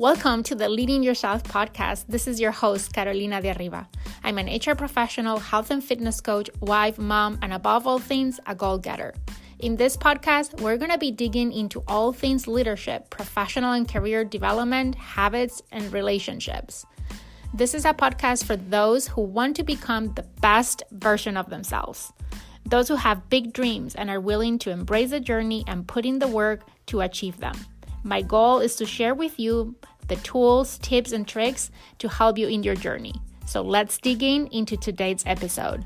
Welcome to the Leading Yourself podcast. This is your host, Carolina de Arriba. I'm an HR professional, health and fitness coach, wife, mom, and above all things, a goal-getter. In this podcast, we're going to be digging into all things leadership, professional and career development, habits, and relationships. This is a podcast for those who want to become the best version of themselves. Those who have big dreams and are willing to embrace the journey and put in the work to achieve them. My goal is to share with you the tools, tips, and tricks to help you in your journey. So let's dig into today's episode.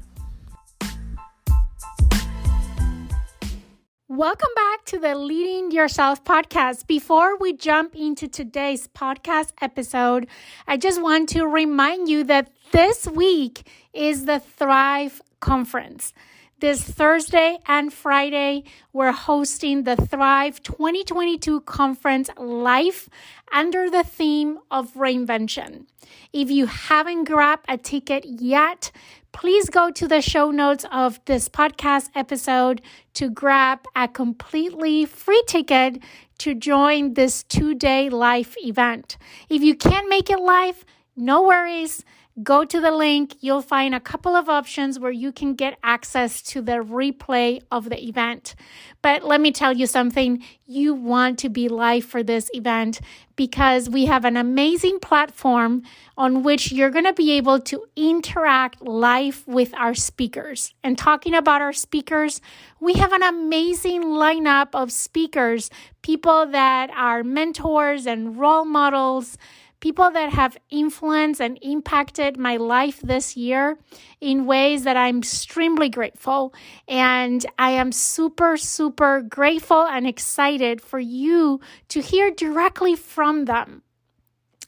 Welcome back to the Leading Yourself podcast. Before we jump into today's podcast episode, I just want to remind you that this week is the Thrive Conference. This Thursday and Friday, we're hosting the Thrive 2022 conference live under the theme of reinvention. If you haven't grabbed a ticket yet, please go to the show notes of this podcast episode to grab a completely free ticket to join this 2-day live event. If you can't make it live, no worries. Go to the link. You'll find a couple of options where you can get access to the replay of the event. But let me tell you something. You want to be live for this event because we have an amazing platform on which you're going to be able to interact live with our speakers. And talking about our speakers, we have an amazing lineup of speakers, people that are mentors and role models, people that have influenced and impacted my life this year in ways that I'm extremely grateful. And I am super, super grateful and excited for you to hear directly from them.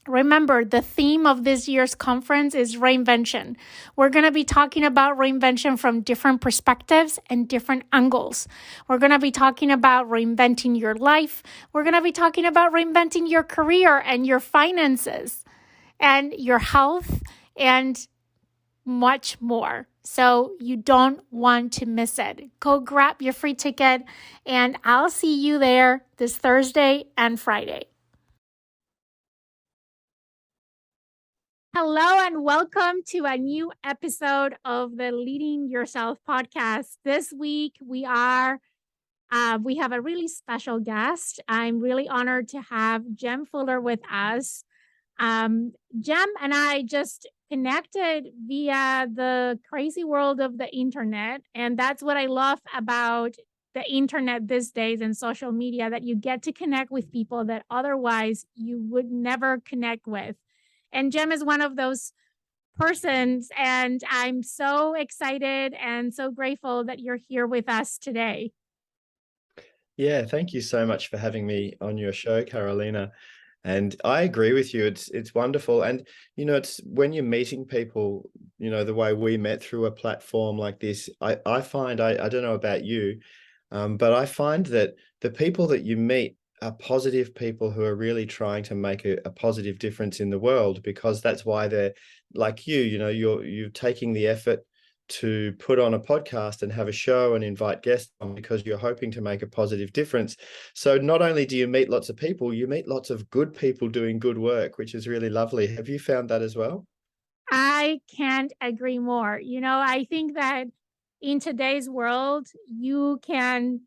Remember, the theme of this year's conference is reinvention. We're going to be talking about reinvention from different perspectives and different angles. We're going to be talking about reinventing your life. We're going to be talking about reinventing your career and your finances and your health and much more. So you don't want to miss it. Go grab your free ticket and I'll see you there this Thursday and Friday. Hello and welcome to a new episode of the Leading Yourself podcast. This week we have a really special guest. I'm really honored to have Jem Fuller with us. Jem and I just connected via the crazy world of the internet, and that's what I love about the internet these days and social media, that you get to connect with people that otherwise you would never connect with. And Jem is one of those persons, and I'm so excited and so grateful that you're here with us today. Yeah, thank you so much for having me on your show, Carolina. And I agree with you. It's wonderful. And, it's when you're meeting people, the way we met through a platform like this, I find, I don't know about you, but I find that the people that you meet are positive people who are really trying to make a positive difference in the world, because that's why they're like you're taking the effort to put on a podcast and have a show and invite guests on because you're hoping to make a positive difference. So not only do you meet lots of people, you meet lots of good people doing good work, which is really lovely. Have you found that as well? I can't agree more. I think that in today's world, you can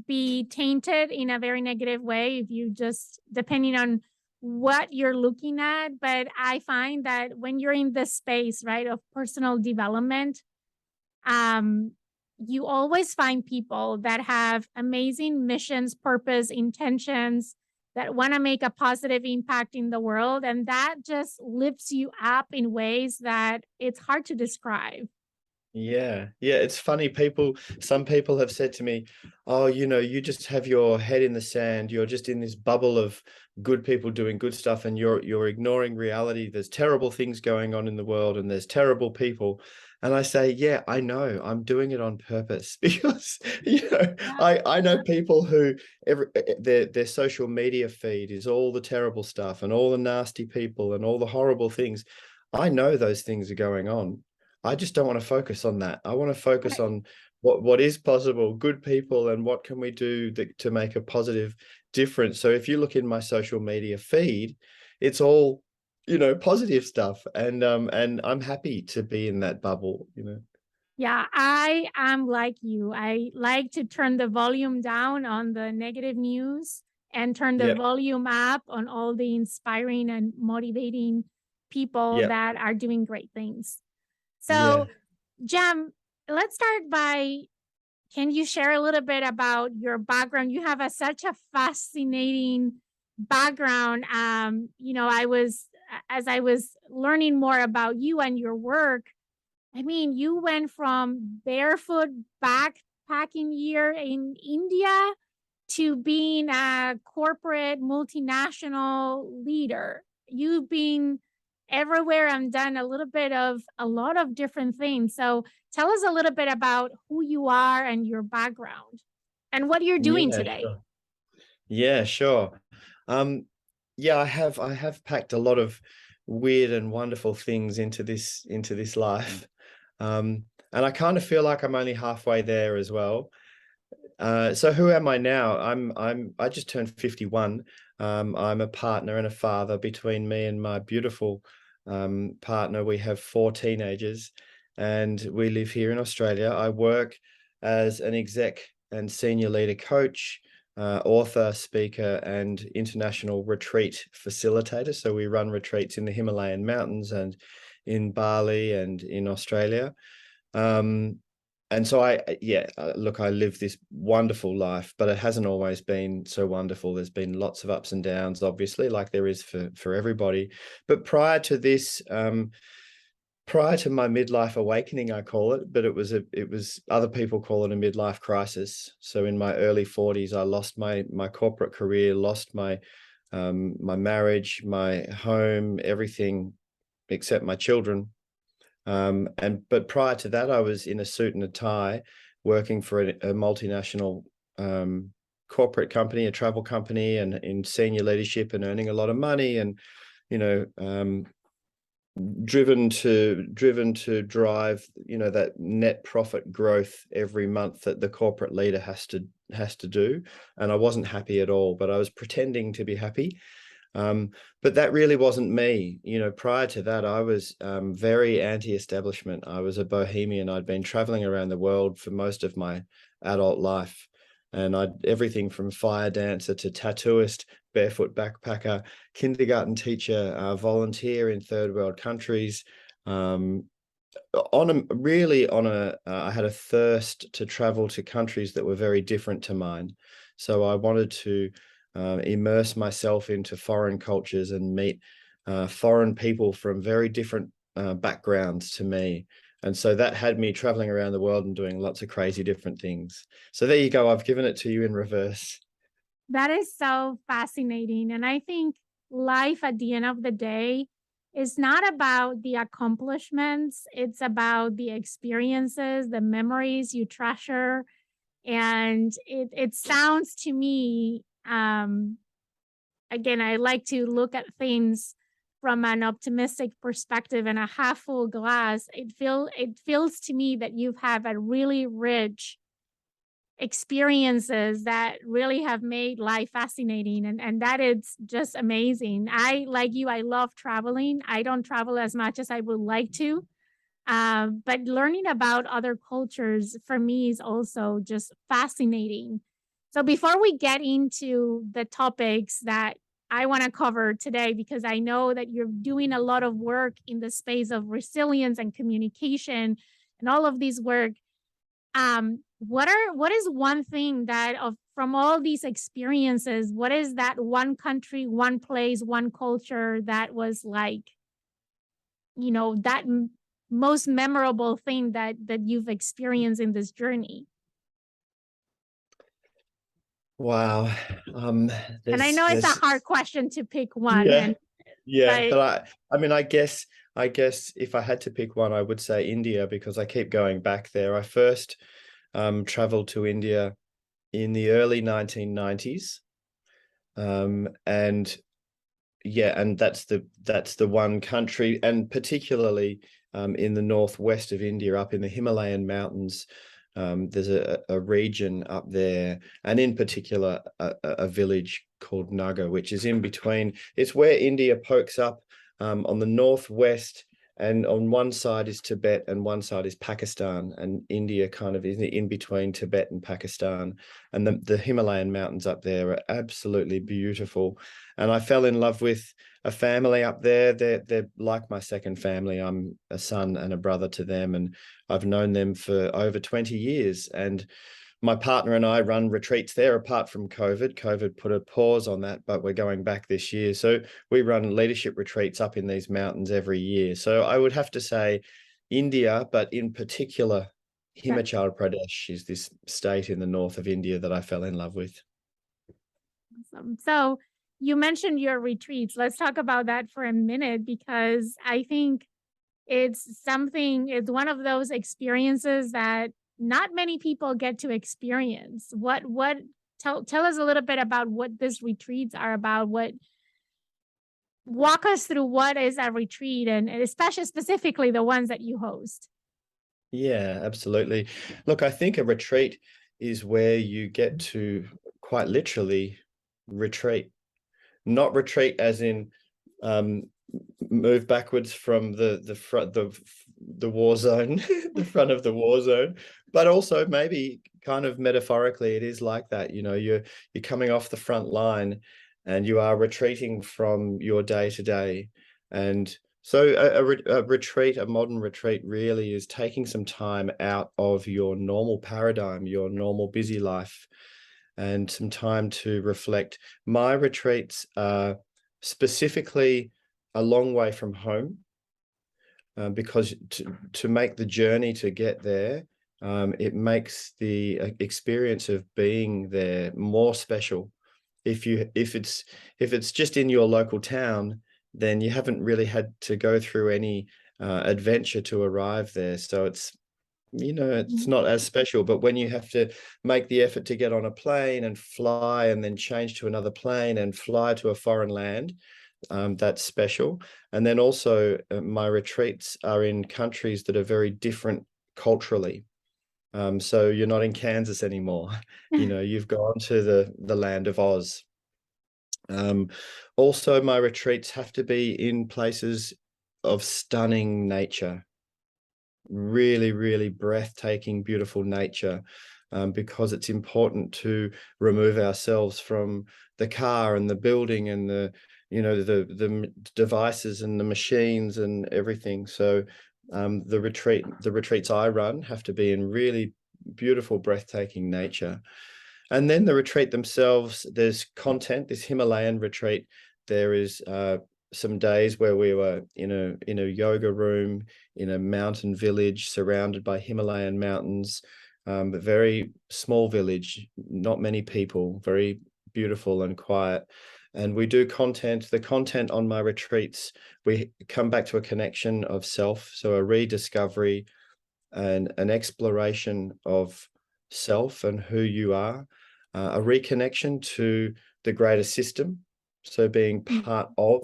be tainted in a very negative way if you just, depending on what you're looking at. But I find that when you're in this space, right, of personal development, you always find people that have amazing missions, purpose, intentions, that want to make a positive impact in the world. And that just lifts you up in ways that it's hard to describe. Yeah, it's funny. Some people have said to me, oh, you just have your head in the sand. You're just in this bubble of good people doing good stuff, and you're ignoring reality. There's terrible things going on in the world, and there's terrible people. And I say, yeah, I know. I'm doing it on purpose because, I know people who their social media feed is all the terrible stuff and all the nasty people and all the horrible things. I know those things are going on. I just don't want to focus on that. I want to focus on what is possible, good people, and what can we do to make a positive difference. So if you look in my social media feed, it's all, positive stuff. And I'm happy to be in that bubble. Yeah, I am like you. I like to turn the volume down on the negative news and turn the Yep. volume up on all the inspiring and motivating people Yep. that are doing great things. Yeah. So, Jem, let's start by, can you share a little bit about your background? You have such a fascinating background. As I was learning more about you and your work, I mean, you went from barefoot backpacking year in India to being a corporate multinational leader. You've been everywhere and done a lot of different things. So tell us a little bit about who you are and your background and what you're doing Yeah, today. sure. Yeah, sure. Um, yeah, I have packed a lot of weird and wonderful things into this life. Um, and I kind of feel like I'm only halfway there as well. So who am I now? I just turned 51. I'm a partner and a father. Between me and my beautiful partner, we have 4 teenagers, and we live here in Australia. I work as an exec and senior leader coach, author, speaker, and international retreat facilitator. So we run retreats in the Himalayan mountains and in Bali and in Australia. Um, and so look, I live this wonderful life, but it hasn't always been so wonderful. There's been lots of ups and downs, obviously, like there is for everybody. But prior to this, prior to my midlife awakening, I call it, but it was other people call it a midlife crisis. So in my early 40s, I lost my corporate career, lost my marriage, my home, everything except my children. But prior to that, I was in a suit and a tie, working for a multinational corporate company, a travel company, and in senior leadership, and earning a lot of money, and you know, driven to drive that net profit growth every month that the corporate leader has to do. And I wasn't happy at all, but I was pretending to be happy. But that really wasn't me. Prior to that, I was very anti-establishment. I was a bohemian. I'd been traveling around the world for most of my adult life. And I'd everything from fire dancer to tattooist, barefoot backpacker, kindergarten teacher, volunteer in third world countries. Um, I had a thirst to travel to countries that were very different to mine. So I wanted to immerse myself into foreign cultures and meet foreign people from very different backgrounds to me. And so that had me traveling around the world and doing lots of crazy different things. So there you go. I've given it to you in reverse. That is so fascinating. And I think life at the end of the day is not about the accomplishments, it's about the experiences, the memories you treasure. And it sounds to me, again, I like to look at things from an optimistic perspective and a half full glass. It feels to me that you have a really rich experiences that really have made life fascinating, and that is just amazing. I, like you, I love traveling. I don't travel as much as I would like to, but learning about other cultures for me is also just fascinating. So before we get into the topics that I want to cover today, because I know that you're doing a lot of work in the space of resilience and communication and all of these work, what is one thing that of from all these experiences, what is that one country, one place, one culture that was like, that most memorable thing that you've experienced in this journey? Wow. Um, And I there's know it's a there's hard question to pick one, yeah, and yeah. but But I mean, I guess if I had to pick one, I would say India, because I keep going back there. I first traveled to India in the early 1990s. And yeah, and that's the one country, and particularly in the northwest of India, up in the Himalayan mountains, There's a region up there, and in particular a village called Naga, which is in between. It's where India pokes up on the northwest, and on one side is Tibet and one side is Pakistan, and India kind of is in between Tibet and Pakistan. And the Himalayan mountains up there are absolutely beautiful. And I fell in love with a family up there. They're like my second family. I'm a son and a brother to them, and I've known them for over 20 years. And my partner and I run retreats there. Apart from COVID, COVID put a pause on that, but we're going back this year. So we run leadership retreats up in these mountains every year. So I would have to say India, but in particular, Himachal Pradesh is this state in the north of India that I fell in love with. Awesome. So you mentioned your retreats. Let's talk about that for a minute, because I think it's one of those experiences that not many people get to experience. Tell us a little bit about what these retreats are about. Walk us through what is a retreat, and especially specifically the ones that you host. Yeah, absolutely. Look, I think a retreat is where you get to quite literally retreat, not retreat as in move backwards from the front, the war zone, the front of the war zone, but also maybe kind of metaphorically it is like that. You're coming off the front line and you are retreating from your day to day. And so a retreat, a modern retreat, really is taking some time out of your normal paradigm, your normal busy life, and some time to reflect. My retreats are specifically a long way from home, because to make the journey to get there, it makes the experience of being there more special. If it's just in your local town, then you haven't really had to go through any adventure to arrive there. So it's not as special. But when you have to make the effort to get on a plane and fly and then change to another plane and fly to a foreign land, that's special. And then also my retreats are in countries that are very different culturally. So you're not in Kansas anymore. You've gone to the land of Oz. Also, my retreats have to be in places of stunning nature, really, really breathtaking, beautiful nature, because it's important to remove ourselves from the car and the building and the devices and the machines and everything. So the retreats I run have to be in really beautiful, breathtaking nature. And then the retreat themselves, there's content. This Himalayan retreat, there is some days where we were in a yoga room in a mountain village surrounded by Himalayan mountains, but very small village, not many people, very beautiful and quiet. And we do content. The content on my retreats, we come back to a connection of self, so a rediscovery and an exploration of self and who you are, a reconnection to the greater system, so being part of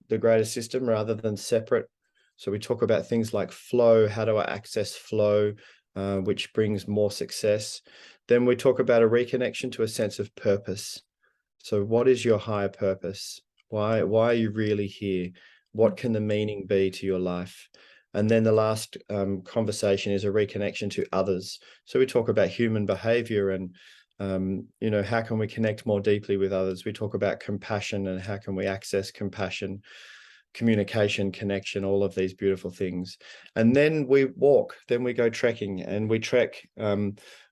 the greater system rather than separate. So we talk about things like flow. How do I access flow, which brings more success? Then we talk about a reconnection to a sense of purpose. So what is your higher purpose? Why are you really here? What can the meaning be to your life? And then the last conversation is a reconnection to others. So we talk about human behavior and how can we connect more deeply with others? We talk about compassion and how can we access compassion, communication, connection, all of these beautiful things. And then we walk, then we go trekking, and we trek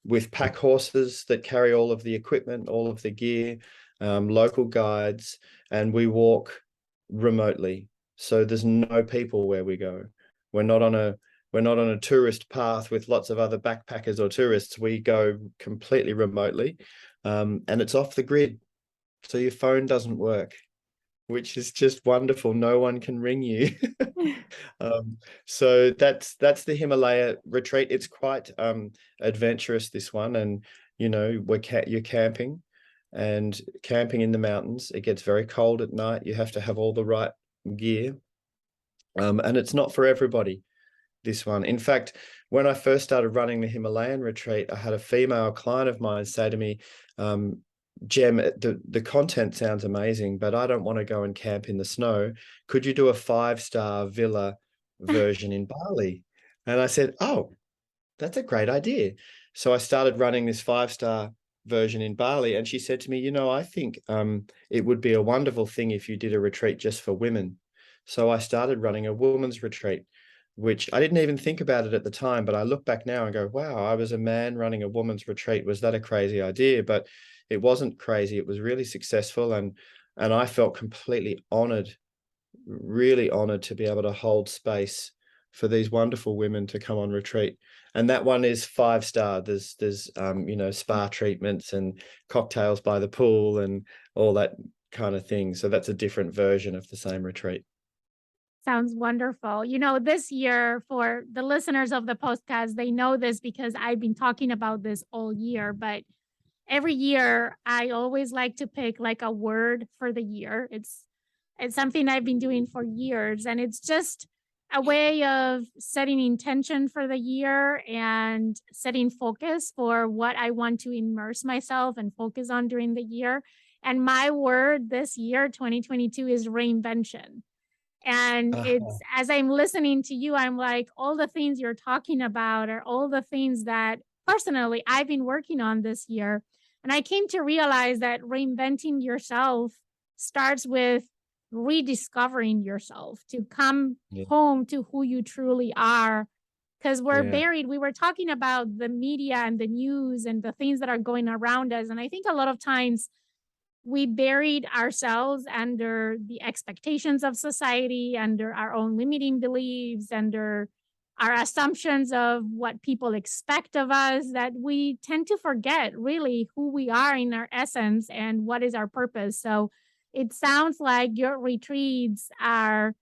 with pack horses that carry all of the equipment, all of the gear, local guides, and we walk remotely. So there's no people where we go. We're not on a tourist path with lots of other backpackers or tourists. We go completely remotely, and it's off the grid. So your phone doesn't work, which is just wonderful. No one can ring you. So that's the Himalaya retreat. It's quite adventurous, this one. And, you're camping in the mountains. It gets very cold at night. You have to have all the right gear. And it's not for everybody, this one. In fact, when I first started running the Himalayan retreat, I had a female client of mine say to me, Jem, the content sounds amazing, but I don't want to go and camp in the snow. Could you do a 5-star villa version in Bali? And I said, oh, that's a great idea. So I started running this 5-star version in Bali, and she said to me, I think it would be a wonderful thing if you did a retreat just for women. So I started running a women's retreat, which I didn't even think about it at the time, but I look back now and go, wow, I was a man running a women's retreat. Was that a crazy idea? But it wasn't crazy. It was really successful, and I felt completely honored, really honored to be able to hold space for these wonderful women to come on retreat. And that one is 5-star. There's spa treatments and cocktails by the pool and all that kind of thing. So that's a different version of the same retreat. Sounds wonderful. This year, for the listeners of the podcast, they know this because I've been talking about this all year, but every year I always like to pick like a word for the year. It's something I've been doing for years, and it's just a way of setting intention for the year and setting focus for what I want to immerse myself and focus on during the year. And my word this year, 2022, is reinvention. And it's, Uh-huh. as I'm listening to you, I'm like, all the things you're talking about are all the things that personally I've been working on this year. And I came to realize that reinventing yourself starts with rediscovering yourself, to come Yeah. home to who you truly are. Because Yeah. we were talking about the media and the news and the things that are going around us. And I think a lot of times we buried ourselves under the expectations of society, under our own limiting beliefs, under our assumptions of what people expect of us, that we tend to forget really who we are in our essence and what is our purpose. So it sounds like your retreats are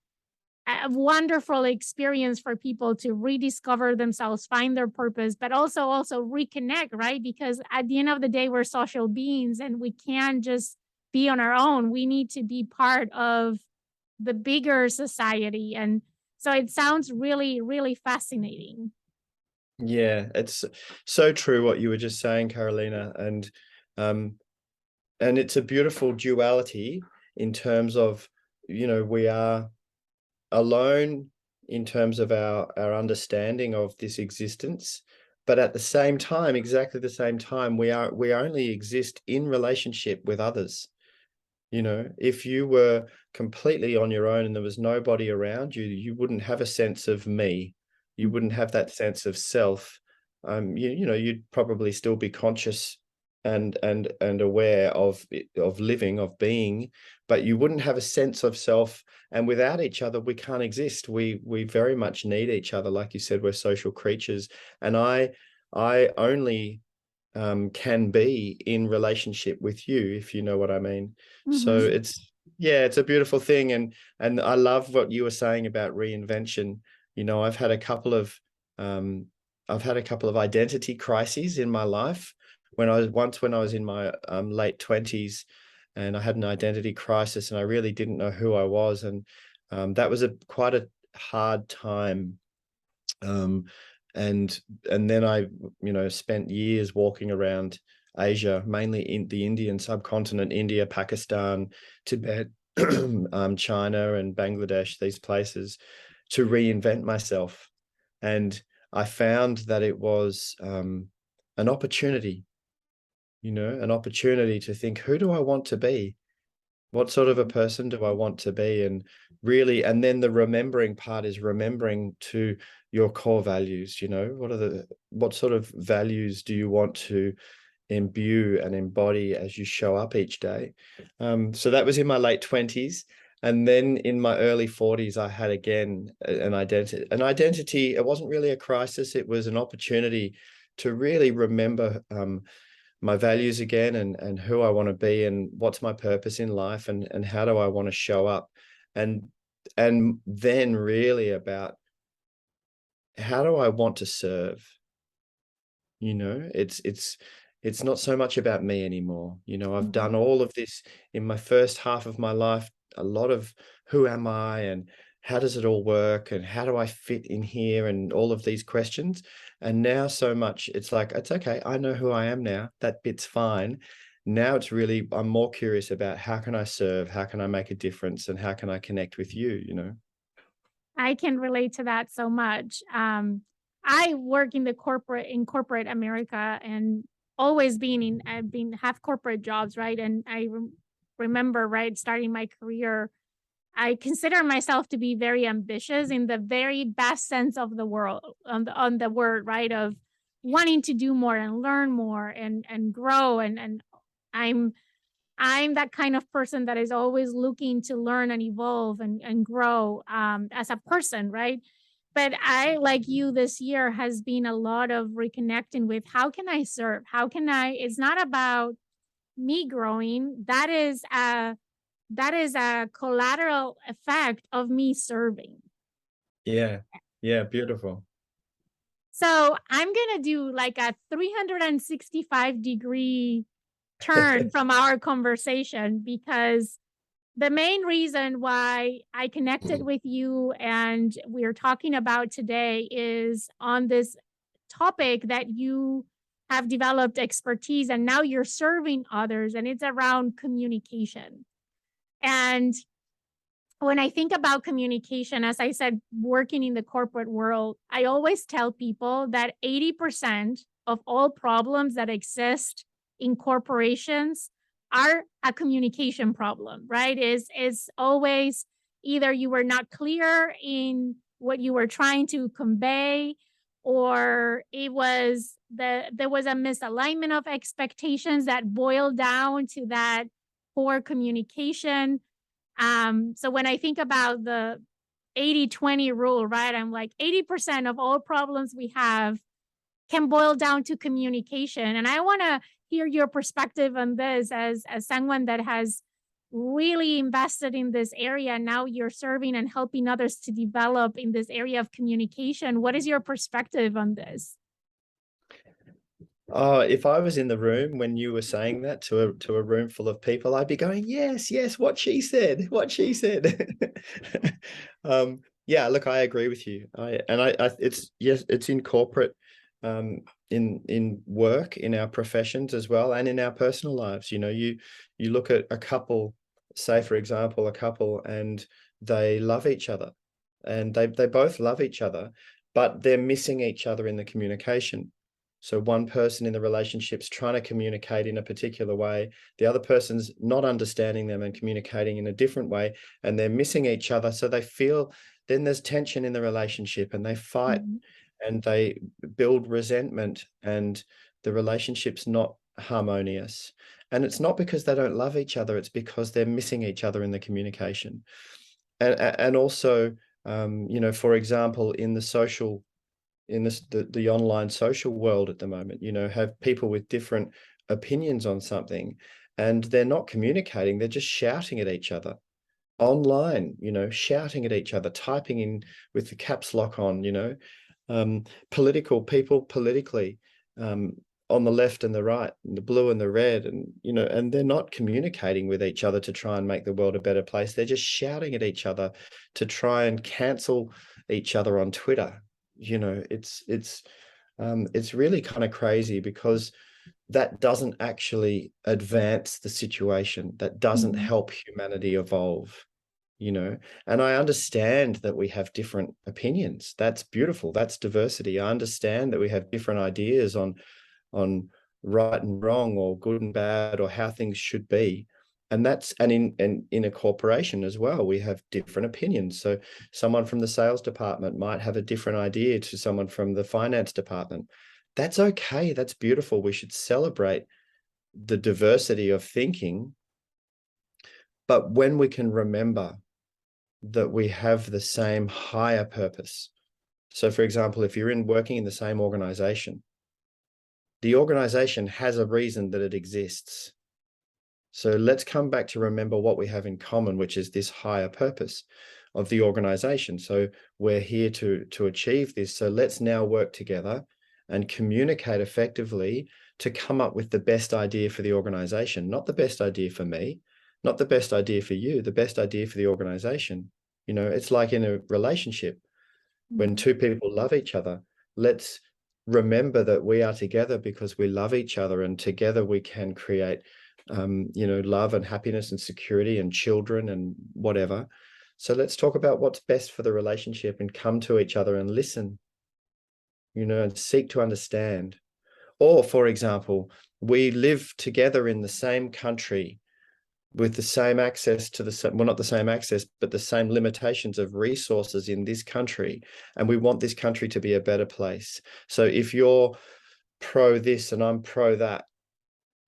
a wonderful experience for people to rediscover themselves, find their purpose, but also reconnect, right? Because at the end of the day, we're social beings and we can't just be on our own. We need to be part of the bigger society. And so it sounds really, really fascinating. Yeah, it's so true what you were just saying, Carolina. Um, and it's a beautiful duality in terms of, we are alone in terms of our understanding of this existence, but at the same time, exactly the same time, we only exist in relationship with others. If you were completely on your own and there was nobody around you, you wouldn't have a sense of me. You wouldn't have that sense of self. You'd probably still be conscious and aware of living, of being, but you wouldn't have a sense of self. And without each other, we can't exist. We very much need each other. Like you said, we're social creatures. And I only can be in relationship with you, if you know what I mean. So Mm-hmm. it's a beautiful thing. And I love what you were saying about reinvention. I've had a couple of identity crises in my life. When I was in my late 20s, and I had an identity crisis and I really didn't know who I was. And that was quite a hard time. Um, and then I, spent years walking around Asia, mainly in the Indian subcontinent, India, Pakistan, Tibet, China, and Bangladesh, these places, to reinvent myself. And I found that it was an opportunity, an opportunity to think, who do I want to be? What sort of a person do I want to be? And really, and then the remembering part is remembering to your core values. What sort of values do you want to imbue and embody as you show up each day? So that was in my late 20s. And then in my early 40s, I had again an identity. It wasn't really a crisis. It was an opportunity to really remember my values again, and who I want to be, and what's my purpose in life, and how do I want to show up, and then really about how do I want to serve. It's not so much about me anymore. I've done all of this in my first half of my life, a lot of who am I, how does it all work, and how do I fit in here, and all of these questions. And now so much, it's like, it's okay, I know who I am now. That bit's fine. Now it's really, I'm more curious about how can I serve, how can I make a difference, and how can I connect with you, you know? I can relate to that so much. I work in corporate America, and always being in, I've been have corporate jobs, right? And remember, right, starting my career, I consider myself to be very ambitious in the very best sense of the world, on the word, right? Of wanting to do more and learn more and grow. And I'm I'm that kind of person that is always looking to learn and evolve and grow as a person, right? But I, like you, this year has been a lot of reconnecting with how can I serve? How can I? It's not about me growing. That is a collateral effect of me serving. Yeah. Yeah. Beautiful. So I'm gonna do like a 365-degree turn from our conversation, because the main reason why I connected with you and we're talking about today is on this topic that you have developed expertise and now you're serving others, and it's around communication. And when I think about communication, as I said, working in the corporate world, I always tell people that 80% of all problems that exist in corporations are a communication problem, right? Is always either you were not clear in what you were trying to convey, or there was a misalignment of expectations that boiled down to that poor communication. So when I think about the 80-20 rule, right, I'm like 80% of all problems we have can boil down to communication. And I want to hear your perspective on this as someone that has really invested in this area. Now you're serving and helping others to develop in this area of communication. What is your perspective on this? Oh, if I was in the room when you were saying that to a room full of people, I'd be going, yes, yes, what she said, what she said. Yeah, look, I agree with you. It's, yes, it's in corporate, in work, in our professions as well, and in our personal lives. You know, you look at a couple, say for example, a couple, and they love each other, and they both love each other, but they're missing each other in the communication. So one person in the relationship's trying to communicate in a particular way, the other person's not understanding them and communicating in a different way, and they're missing each other. So they feel, then there's tension in the relationship, and they fight Mhm. and they build resentment, and the relationship's not harmonious. And it's not because they don't love each other, it's because they're missing each other in the communication. And also, you know, for example, in the social, in the online social world at the moment, you know, have people with different opinions on something, and they're not communicating, they're just shouting at each other online, you know, shouting at each other, typing in with the caps lock on, you know, political people politically, um, on the left and the right, and the blue and the red, and, you know, and they're not communicating with each other to try and make the world a better place. They're just shouting at each other to try and cancel each other on Twitter. You know, it's really kind of crazy, because that doesn't actually advance the situation. That doesn't Mhm. help humanity evolve, you know. And I understand that we have different opinions. That's beautiful. That's diversity. I understand that we have different ideas on right and wrong, or good and bad, or how things should be. And that's, and in a corporation as well, we have different opinions. So someone from the sales department might have a different idea to someone from the finance department. That's okay. That's beautiful. We should celebrate the diversity of thinking. But when we can remember that we have the same higher purpose. So for example, if you're working in the same organization, the organization has a reason that it exists. So let's come back to remember what we have in common, which is this higher purpose of the organization. So we're here to achieve this. So let's now work together and communicate effectively to come up with the best idea for the organization, not the best idea for me, not the best idea for you, the best idea for the organization. It's like in a relationship, when two people love each other, let's remember that we are together because we love each other, and together we can create, love and happiness and security and children and whatever. So let's talk about what's best for the relationship and come to each other and listen, and seek to understand. Or, for example, we live together in the same country with the same access to not the same access, but the same limitations of resources in this country. And we want this country to be a better place. So if you're pro this and I'm pro that,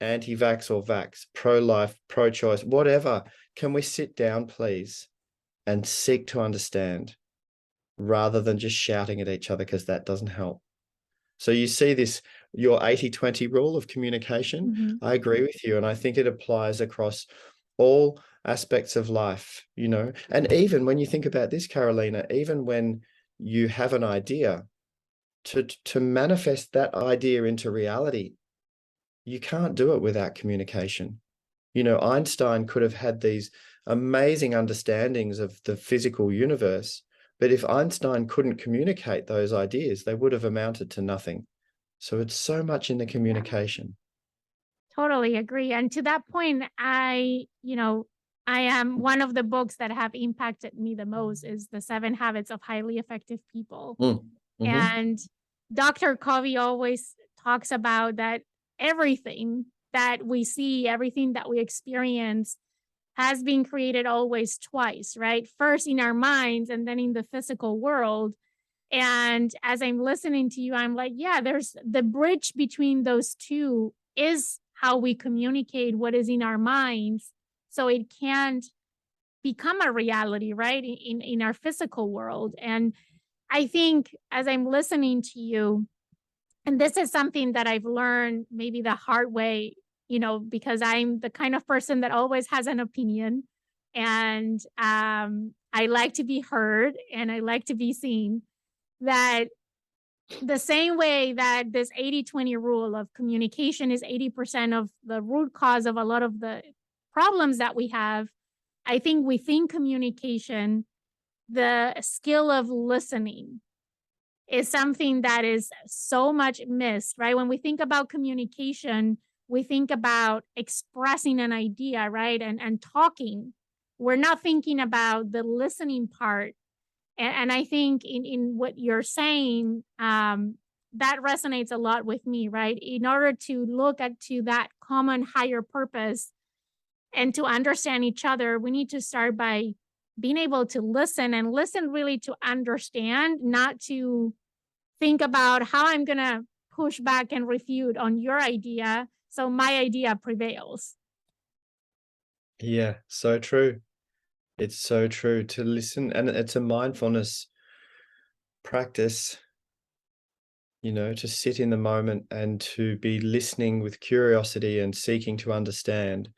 anti-vax or vax, pro-life, pro-choice, whatever, can we sit down, please, and seek to understand rather than just shouting at each other, because that doesn't help. So you see this, your 80-20 rule of communication. I agree with you. And I think it applies across all aspects of life, and even when you think about this, Carolina, even when you have an idea, to manifest that idea into reality, you can't do it without communication. Einstein could have had these amazing understandings of the physical universe, but if Einstein couldn't communicate those ideas, they would have amounted to nothing. So it's so much in the communication. Totally agree. And to that point, I am one of the books that have impacted me the most is The 7 Habits of Highly Effective People. And Dr. Covey always talks about that everything that we see, everything that we experience has been created always twice, right? First in our minds and then in the physical world. And as I'm listening to you, I'm like, yeah, there's the bridge between those two is how we communicate what is in our minds, so it can't become a reality, right? In our physical world. And I think as I'm listening to you, and this is something that I've learned maybe the hard way, because I'm the kind of person that always has an opinion, and I like to be heard and I like to be seen, that the same way that this 80-20 rule of communication is 80% of the root cause of a lot of the problems that we have, I think within communication, the skill of listening is something that is so much missed, right? When we think about communication, we think about expressing an idea, right? And talking. We're not thinking about the listening part. And I think in what you're saying, that resonates a lot with me, right? In order to look to that common higher purpose and to understand each other, we need to start by being able to listen, and listen really to understand, not to think about how I'm going to push back and refute on your idea so my idea prevails. Yeah, so true. It's so true to listen, and it's a mindfulness practice, to sit in the moment and to be listening with curiosity and seeking to understand.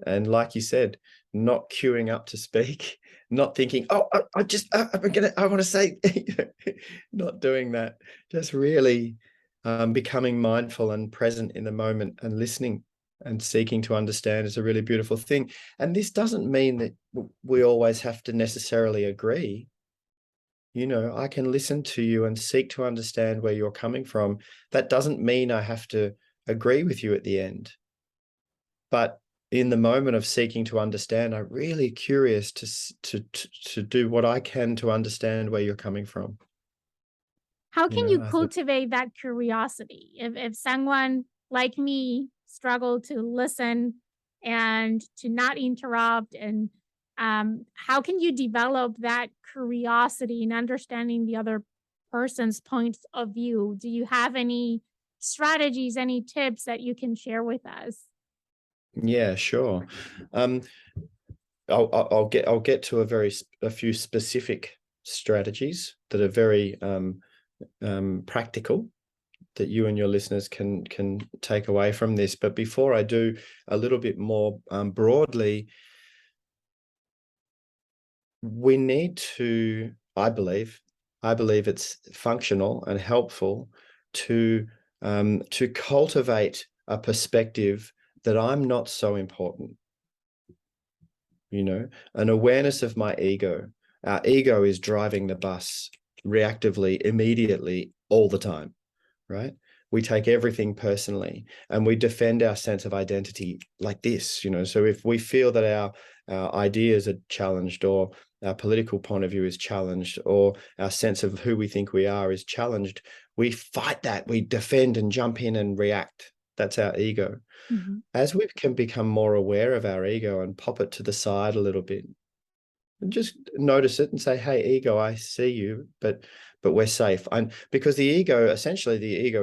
And like you said, not queuing up to speak, not thinking, oh, I want to say, not doing that, just really becoming mindful and present in the moment and listening and seeking to understand is a really beautiful thing. And this doesn't mean that we always have to necessarily agree. I can listen to you and seek to understand where you're coming from. That doesn't mean I have to agree with you at the end. But in the moment of seeking to understand, I'm really curious to do what I can to understand where you're coming from. How can you cultivate that curiosity? If someone like me struggle to listen and to not interrupt, and how can you develop that curiosity in understanding the other person's points of view? Do you have any strategies, any tips that you can share with us? Yeah, sure. I'll get to a few specific strategies that are very practical, that you and your listeners can take away from this. But before I do, a little bit more broadly, we need to, I believe it's functional and helpful to cultivate a perspective that I'm not so important, an awareness of my ego, Our ego is driving the bus reactively, immediately, all the time, right? We take everything personally and we defend our sense of identity like this, So if we feel that our ideas are challenged, or our political point of view is challenged, or our sense of who we think we are is challenged, we fight that. We defend and jump in and react. That's our ego. Mm-hmm. As we can become more aware of our ego and pop it to the side a little bit, and just notice it and say, hey, ego, I see you, but we're safe. And because the ego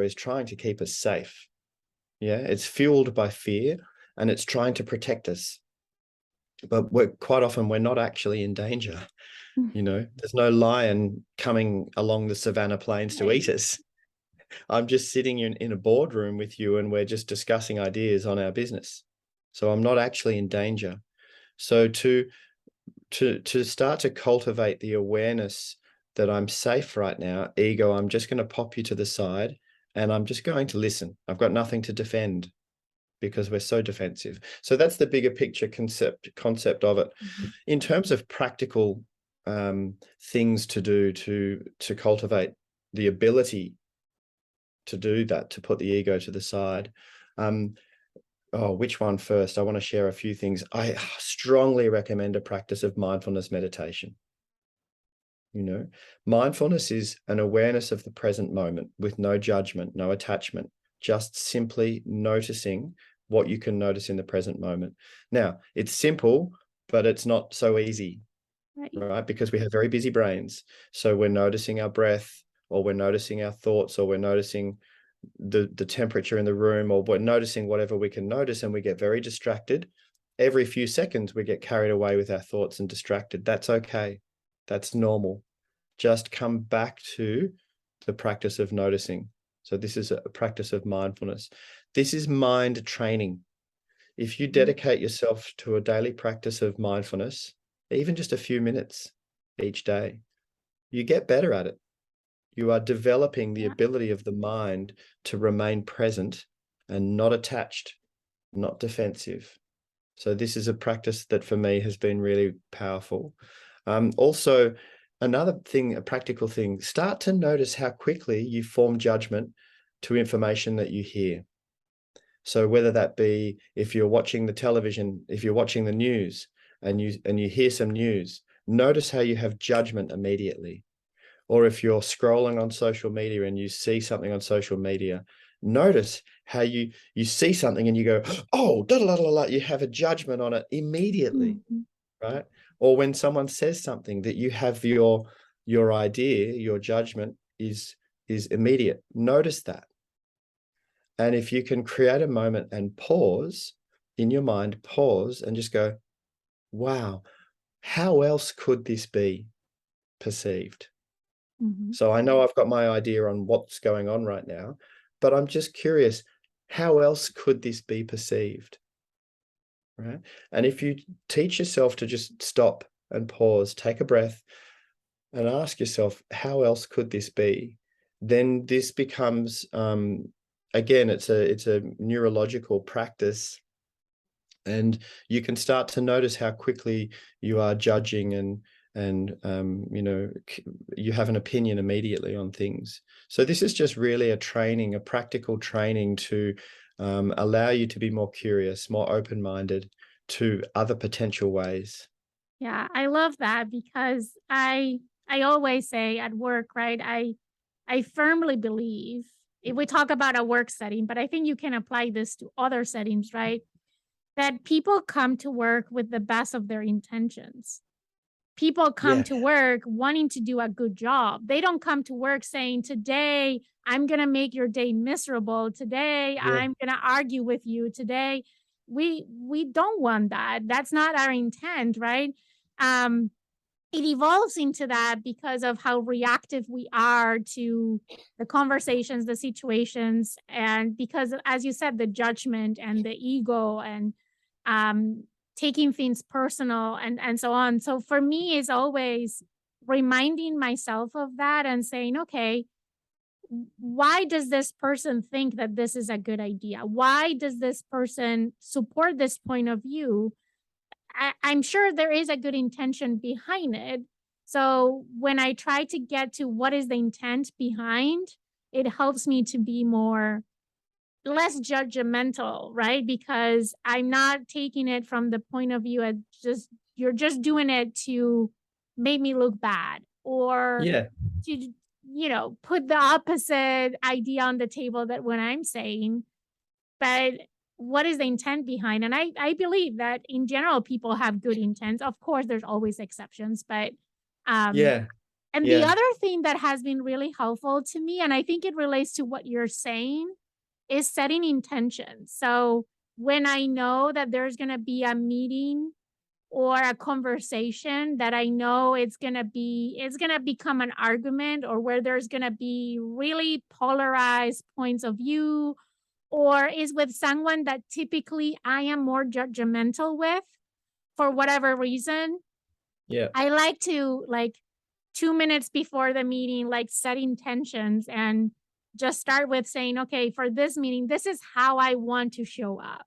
is trying to keep us safe. Yeah, it's fueled by fear and it's trying to protect us. But quite often we're not actually in danger. There's no lion coming along the savannah plains to eat us. I'm just sitting in a boardroom with you and we're just discussing ideas on our business. So I'm not actually in danger. So to start to cultivate the awareness that I'm safe right now, ego, I'm just going to pop you to the side and I'm just going to listen. I've got nothing to defend because we're so defensive. So that's the bigger picture concept of it. Mm-hmm. In terms of practical things to do to cultivate the ability to do that, to put the ego to the side. Which one first? I want to share a few things. I strongly recommend a practice of mindfulness meditation. Mindfulness is an awareness of the present moment with no judgment, no attachment, just simply noticing what you can notice in the present moment. Now, it's simple, but it's not so easy, right? Because we have very busy brains. So we're noticing our breath, or we're noticing our thoughts, or we're noticing the temperature in the room, or we're noticing whatever we can notice, and we get very distracted. Every few seconds, we get carried away with our thoughts and distracted. That's okay. That's normal. Just come back to the practice of noticing. So this is a practice of mindfulness. This is mind training. If you dedicate yourself to a daily practice of mindfulness, even just a few minutes each day, you get better at it. You are developing the ability of the mind to remain present and not attached, not defensive. So this is a practice that for me has been really powerful. Also, another thing, a practical thing, start to notice how quickly you form judgment to information that you hear. So whether that be if you're watching the television, if you're watching the news and you hear some news, notice how you have judgment immediately. Or if you're scrolling on social media and you see something on social media, notice how you see something and you go, oh, da, da, da, da, da, you have a judgment on it immediately, right? Or when someone says something that you have your idea, your judgment is immediate. Notice that. And if you can create a moment and pause in your mind, pause and just go, wow, how else could this be perceived? So I know I've got my idea on what's going on right now, but I'm just curious, how else could this be perceived? Right? And if you teach yourself to just stop and pause, take a breath and ask yourself, how else could this be? Then this becomes, again, it's a neurological practice, and you can start to notice how quickly you are judging and you have an opinion immediately on things. So this is just really a practical training to allow you to be more curious, more open-minded to other potential ways. Yeah, I love that because I always say at work, right? I firmly believe if we talk about a work setting, but I think you can apply this to other settings, right? That people come to work with the best of their intentions. People come to work wanting to do a good job. They don't come to work saying, today, I'm going to make your day miserable. Today, I'm going to argue with you. Today, we don't want that. That's not our intent, right? It evolves into that because of how reactive we are to the conversations, the situations, and because, as you said, the judgment and the ego and taking things personal and so on. So for me, it's always reminding myself of that and saying, okay, why does this person think that this is a good idea? Why does this person support this point of view? I'm sure there is a good intention behind it, So when I try to get to what is the intent behind, it helps me to be less judgmental, right? Because I'm not taking it from the point of view of just you're just doing it to make me look bad or Yeah. to put the opposite idea on the table that what I'm saying. But what is the intent behind? And I believe that in general people have good intents. Of course there's always exceptions, but um Yeah. and the Yeah. other thing that has been really helpful to me, and I think it relates to what you're saying, is setting intentions. So when I know that there's going to be a meeting or a conversation that I know it's going to become an argument, or where there's going to be really polarized points of view, or is with someone that typically I am more judgmental with for whatever reason, Yeah. I like to, like, 2 minutes before the meeting, like, set intentions and just start with saying, okay, for this meeting, this is how I want to show up.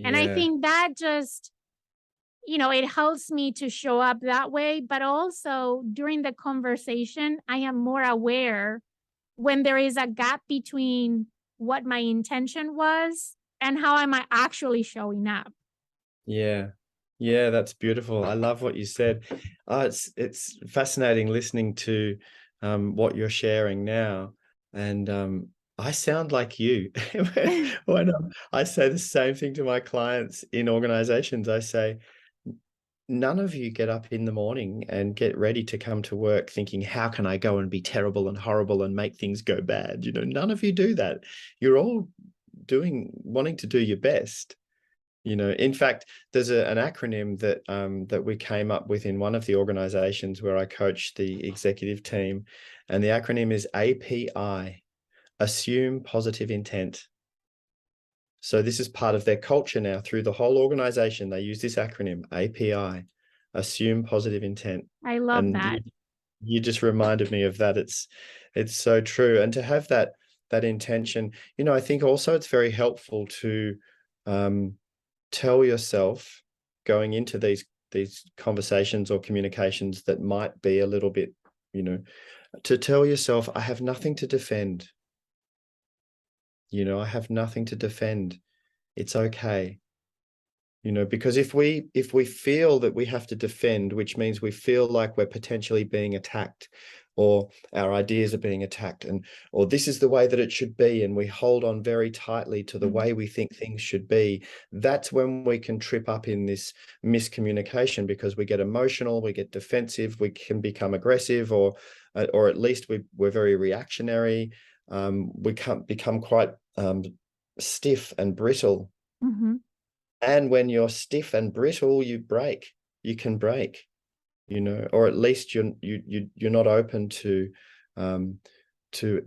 And I Yeah. think that just, it helps me to show up that way. But also during the conversation, I am more aware when there is a gap between what my intention was and how am I actually showing up. Yeah. Yeah, that's beautiful. I love what you said. It's fascinating listening to what you're sharing now. And I sound like you. When I say the same thing to my clients in organizations, I say, none of you get up in the morning and get ready to come to work thinking, how can I go and be terrible and horrible and make things go bad? None of you do that. You're all wanting to do your best. In fact, there's an acronym that we came up with in one of the organizations where I coach the executive team, and the acronym is API, Assume Positive Intent. So this is part of their culture now through the whole organization. They use this acronym, API, Assume Positive Intent. I love And that. you just reminded me of that. It's so true. And to have that intention, I think also it's very helpful to tell yourself going into these conversations or communications that might be a little bit, to tell yourself, I have nothing to defend. I have nothing to defend. It's okay. Because if we feel that we have to defend, which means we feel like we're potentially being attacked, or our ideas are being attacked, or this is the way that it should be, and we hold on very tightly to the way we think things should be, that's when we can trip up in this miscommunication, because we get emotional, we get defensive, we can become aggressive, or at least we're very reactionary. We can't become quite stiff and brittle. Mm-hmm. And when you're stiff and brittle, you can break, or at least you're not open to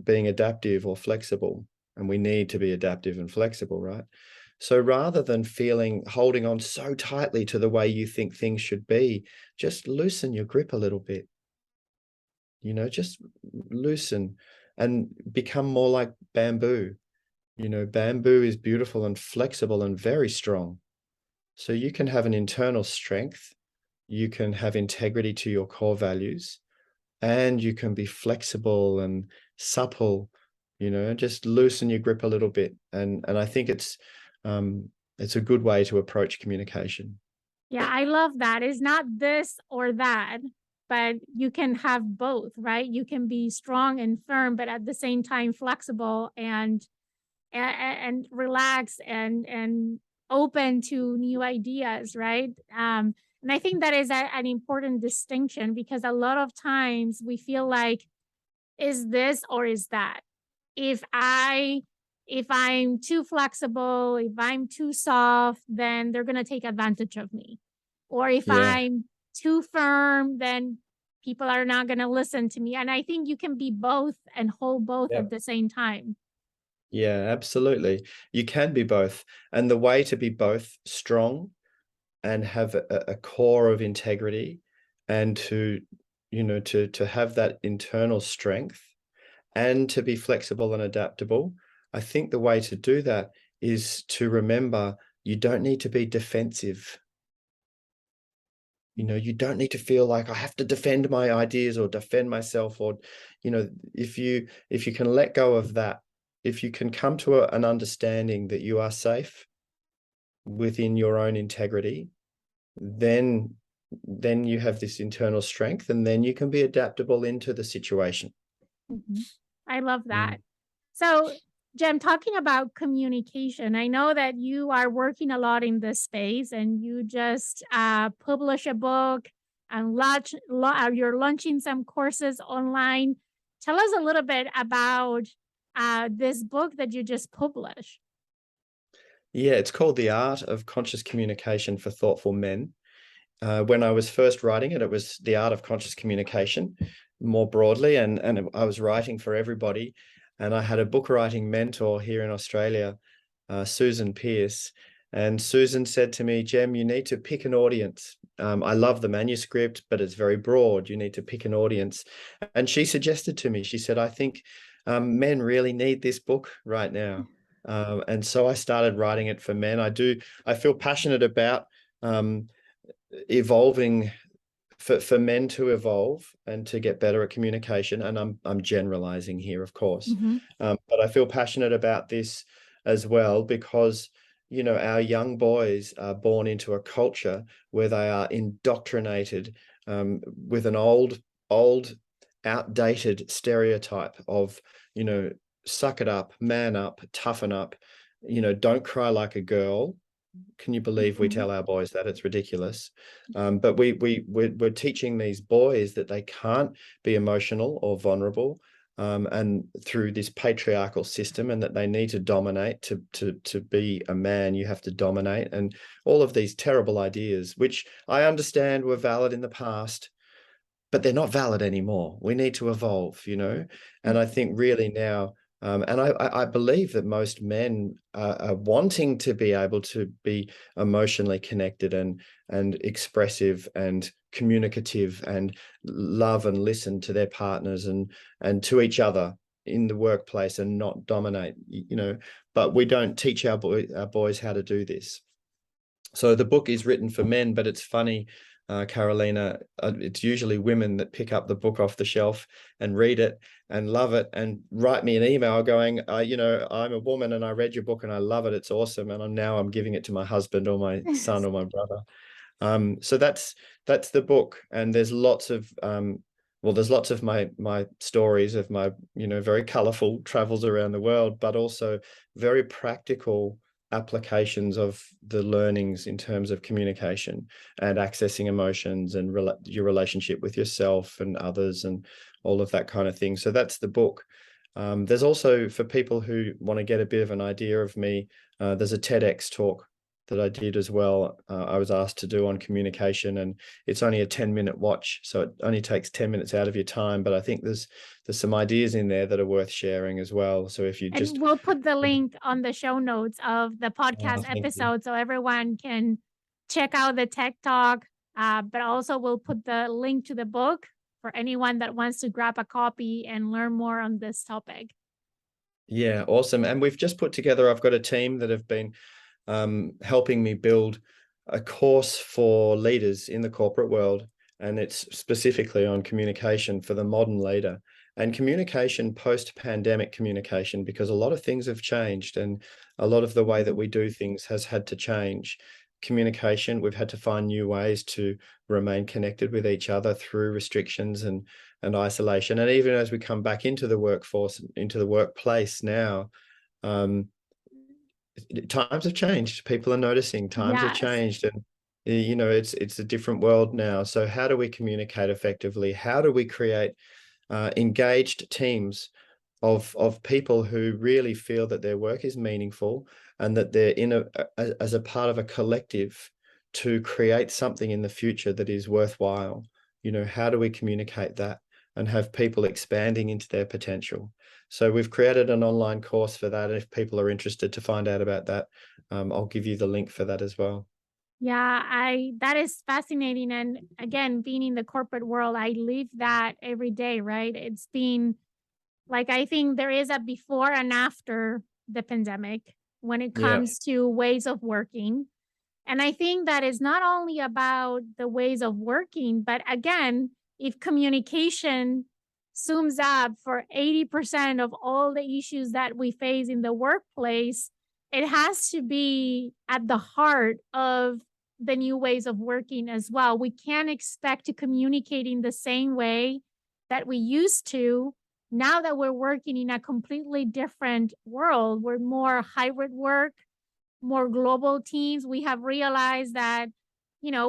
being adaptive or flexible. And we need to be adaptive and flexible, right? So rather than holding on so tightly to the way you think things should be, just loosen your grip a little bit, just loosen and become more like bamboo. Bamboo is beautiful and flexible and very strong. So you can have an internal strength, you can have integrity to your core values, and you can be flexible and supple, just loosen your grip a little bit. And I think it's a good way to approach communication. Yeah, I love that. It's not this or that, but you can have both, right? You can be strong and firm, but at the same time flexible and relaxed and open to new ideas, right? And I think that is an important distinction, because a lot of times we feel like, is this or is that? If I'm too flexible, if I'm too soft, then they're going to take advantage of me. Or if Yeah. I'm too firm, then people are not going to listen to me. And I think you can be both and hold both Yeah. at the same time. Yeah, absolutely. You can be both. And the way to be both strong and have a core of integrity, and to have that internal strength, and to be flexible and adaptable. I think the way to do that is to remember you don't need to be defensive. You don't need to feel like I have to defend my ideas or defend myself, or, if you can let go of that, if you can come to an understanding that you are safe within your own integrity, then you have this internal strength, and then you can be adaptable into the situation. I love that. Mm. So, Jem, talking about communication, I know that you are working a lot in this space and you just publish a book and you're launching some courses online. Tell us a little bit about this book that you just published. Yeah, it's called The Art of Conscious Communication for Thoughtful Men. When I was first writing it, it was the art of conscious communication more broadly, and I was writing for everybody. And I had a book writing mentor here in Australia, Susan Pierce. And Susan said to me, Jem, you need to pick an audience. I love the manuscript, but it's very broad. You need to pick an audience. And she suggested to me, she said, I think men really need this book right now. And so I started writing it for men. I feel passionate about evolving, for men to evolve and to get better at communication. And I'm generalizing here, of course. But I feel passionate about this as well because, our young boys are born into a culture where they are indoctrinated with an old, outdated stereotype of, suck it up, man up, toughen up, don't cry like a girl. Can you believe we tell our boys that? It's ridiculous. But we're teaching these boys that they can't be emotional or vulnerable, and through this patriarchal system, and that they need to dominate. To be a man, you have to dominate, and all of these terrible ideas, which I understand were valid in the past, but they're not valid anymore. We need to evolve, and I think really now, and I believe that most men are wanting to be able to be emotionally connected and expressive and communicative and love and listen to their partners and to each other in the workplace and not dominate, but we don't teach our boys how to do this. So the book is written for men, but it's funny, Carolina, it's usually women that pick up the book off the shelf and read it and love it and write me an email going, I'm a woman and I read your book and I love it. It's awesome. And I'm giving it to my husband or my son or my brother. So that's the book. And there's lots of there's lots of my stories of my, very colorful travels around the world, but also very practical applications of the learnings in terms of communication and accessing emotions and your relationship with yourself and others and all of that kind of thing. So that's the book. There's also, for people who want to get a bit of an idea of me, there's a TEDx talk that I did as well. I was asked to do on communication, and it's only a 10-minute watch, so it only takes 10 minutes out of your time. But I think there's some ideas in there that are worth sharing as well. So if you And we'll put the link on the show notes of the podcast episode so everyone can check out the tech talk. But also we'll put the link to the book for anyone that wants to grab a copy and learn more on this topic. Yeah, awesome. And we've just put together, I've got a team that have been helping me build a course for leaders in the corporate world, and it's specifically on communication for the modern leader and communication post-pandemic communication, because a lot of things have changed and a lot of the way that we do things has had to change. Communication, we've had to find new ways to remain connected with each other through restrictions and isolation. And even as we come back into the workforce, into the workplace now, times have changed. People are noticing times have changed, and it's a different world now. So how do we communicate effectively? How do we create engaged teams of people who really feel that their work is meaningful and that they're as a part of a collective to create something in the future that is worthwhile? How do we communicate that and have people expanding into their potential? So we've created an online course for that. And if people are interested to find out about that, I'll give you the link for that as well. Yeah, that is fascinating. And again, being in the corporate world, I live that every day, right? It's been like, I think there is a before and after the pandemic when it comes to ways of working. And I think that is not only about the ways of working, but again, if communication zooms up for 80% of all the issues that we face in the workplace, it has to be at the heart of the new ways of working as well. We can't expect to communicate in the same way that we used to now that we're working in a completely different world. We're more hybrid work, more global teams. We have realized that,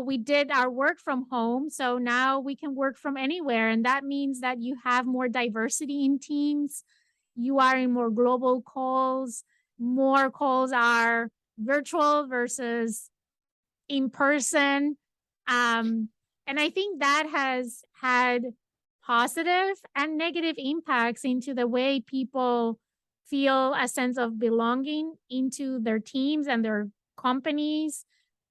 we did our work from home. So now we can work from anywhere. And that means that you have more diversity in teams. You are in more global calls. More calls are virtual versus in person. And I think that has had positive and negative impacts into the way people feel a sense of belonging into their teams and their companies,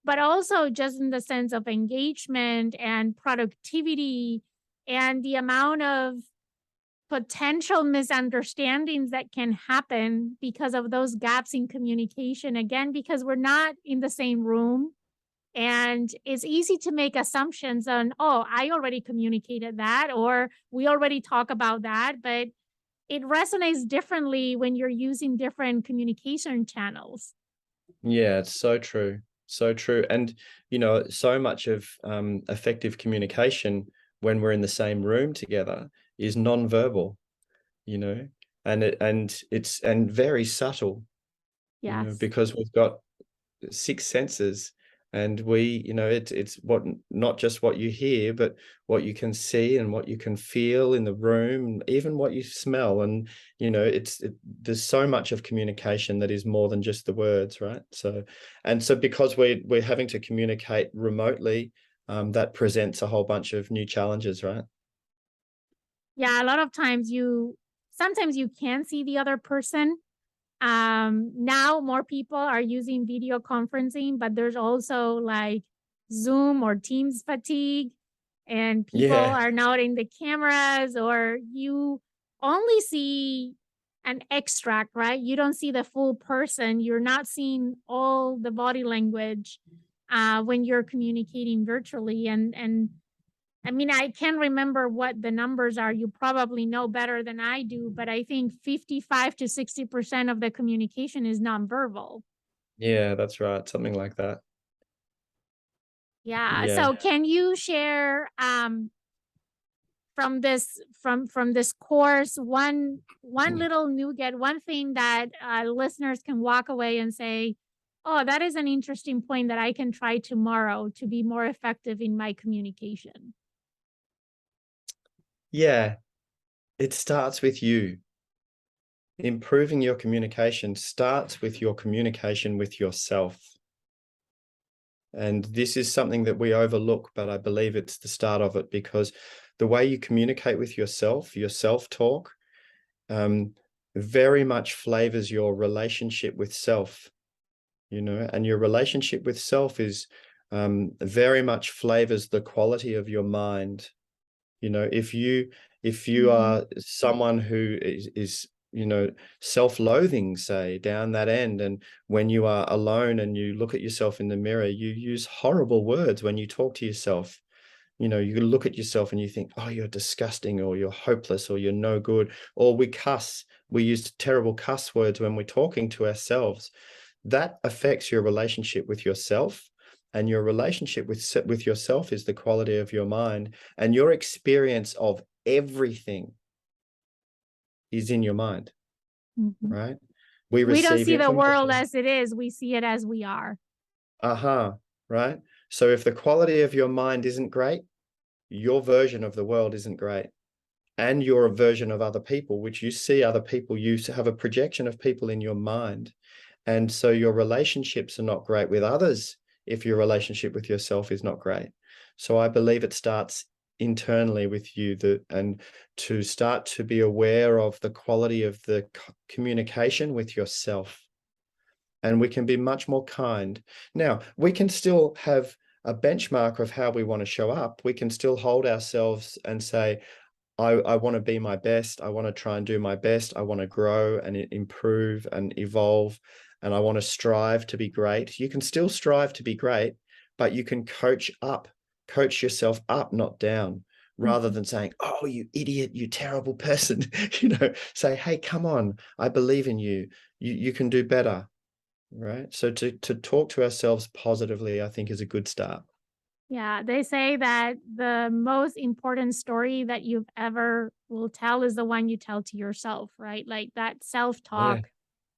but also just in the sense of engagement and productivity and the amount of potential misunderstandings that can happen because of those gaps in communication. Again, because we're not in the same room. And it's easy to make assumptions on, oh, I already communicated that, or we already talk about that. But it resonates differently when you're using different communication channels. Yeah, it's so true. So true. And, so much of effective communication when we're in the same room together is nonverbal, you know, and very subtle, Yes. because we've got six senses, and it's what, not just what you hear, but what you can see and what you can feel in the room, even what you smell. And there's so much of communication that is more than just the words, right? So because we're having to communicate remotely, that presents a whole bunch of new challenges, right? Yeah, a lot of times sometimes you can see the other person. Now more people are using video conferencing, but there's also like Zoom or Teams fatigue, and people Yeah. are not in the cameras, or you only see an extract, right? You don't see the full person. You're not seeing all the body language when you're communicating virtually. And I mean, I can't remember what the numbers are. You probably know better than I do, but I think 55 to 60% of the communication is nonverbal. Yeah, that's right. Something like that. Yeah. Yeah. So can you share from this course one little nugget, one thing that listeners can walk away and say, "Oh, that is an interesting point that I can try tomorrow to be more effective in my communication." Yeah. It starts with you. Improving your communication starts with your communication with yourself. And this is something that we overlook, but I believe it's the start of it, because the way you communicate with yourself, your self-talk, very much flavors your relationship with self, and your relationship with self is very much flavors the quality of your mind. If you Mhm. are someone who is self-loathing, say, down that end, and when you are alone and you look at yourself in the mirror, you use horrible words when you talk to yourself. You look at yourself and you think, oh, you're disgusting, or you're hopeless, or you're no good, or we cuss. We use terrible cuss words when we're talking to ourselves. That affects your relationship with yourself, and your relationship with yourself is the quality of your mind, and your experience of everything is in your mind, Mhm. right? We We don't receive see the world information. as it is, we see it as we are. Right? So if the quality of your mind isn't great, your version of the world isn't great. And your version of other people, which you see other people, you have a projection of people in your mind. And so your relationships are not great with others if your relationship with yourself is not great. So I believe it starts internally with you, and to start to be aware of the quality of the communication with yourself. And we can be much more kind. Now, we can still have a benchmark of how we want to show up. We can still hold ourselves and say, I want to be my best. I want to try and do my best. I want to grow and improve and evolve. and I want to strive to be great. You can still strive to be great, but you can coach yourself up, not down, rather than saying, oh, you idiot, you terrible person. Say, hey, come on, I believe in you. You can do better. Right. So to talk to ourselves positively, I think, is a good start. Yeah, they say that the most important story that you've ever will tell is the one you tell to yourself, right? Like that Yeah. self-talk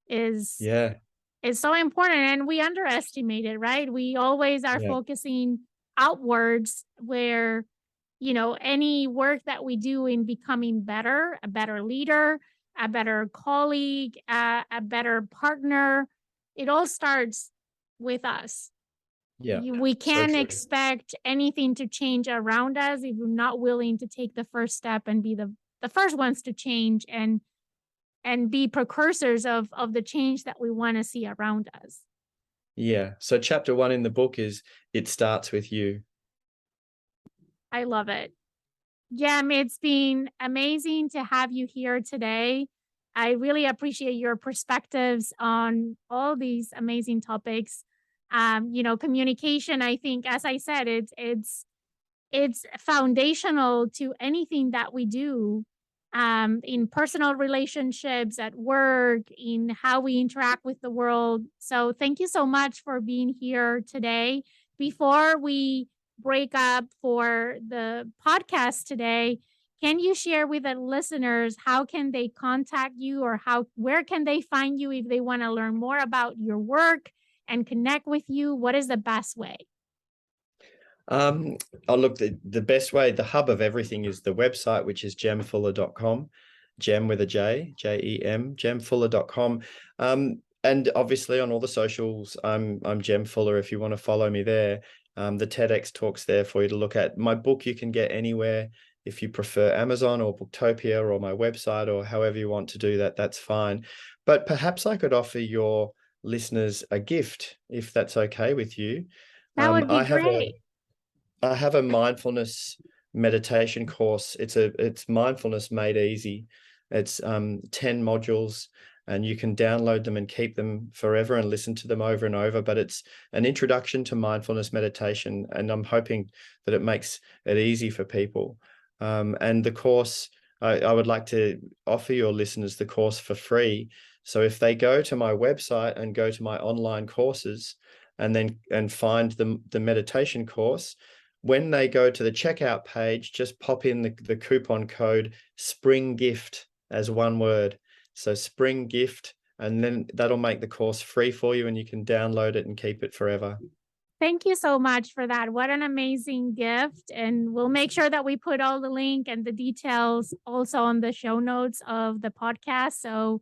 is Yeah. is so important and we underestimate it, right? We always are Yeah. focusing outwards where, any work that we do in becoming better, a better leader, a better colleague, a better partner, it all starts with us. Yeah. We So can't true. expect anything to change around us if we're not willing to take the first step and be the first ones to change and be precursors of the change that we want to see around us. Yeah. So chapter 1 in the book is it starts with you. I love it. Jem, it's been amazing to have you here today. I really appreciate your perspectives on all these amazing topics. Communication, I think, as I said, it's foundational to anything that we do, in personal relationships, at work, in how we interact with the world. So thank you so much for being here today. Before we break up for the podcast today, can you share with the listeners how can they contact you, or where can they find you if they want to learn more about your work and connect with you? What is the best way? Um, look, the best way, the hub of everything is the website, which is jemfuller.com, Jem with a Jem, jemfuller.com. And obviously on all the socials, I'm Jem Fuller if you want to follow me there. The TEDx talks there for you to look at. My book you can get anywhere. If you prefer Amazon or Booktopia or my website or however you want to do that, that's fine. But perhaps I could offer your listeners a gift, if that's okay with you. That would be I have a great. I have a mindfulness meditation course. It's mindfulness made easy. It's 10 modules, and you can download them and keep them forever and listen to them over and over. But it's an introduction to mindfulness meditation, and I'm hoping that it makes it easy for people. And the course, I would like to offer your listeners the course for free. So if they go to my website and go to my online courses and find the meditation course, when they go to the checkout page, just pop in the coupon code Spring Gift as one word. So Spring Gift, and then that'll make the course free for you and you can download it and keep it forever. Thank you so much for that. What an amazing gift. And we'll make sure that we put all the link and the details also on the show notes of the podcast. So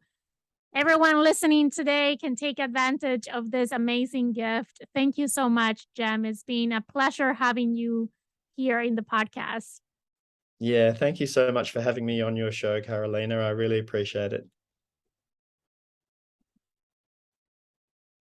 everyone listening today can take advantage of this amazing gift. Thank you so much, Jem. It's been a pleasure having you here in the podcast. Yeah, thank you so much for having me on your show, Carolina. I really appreciate it.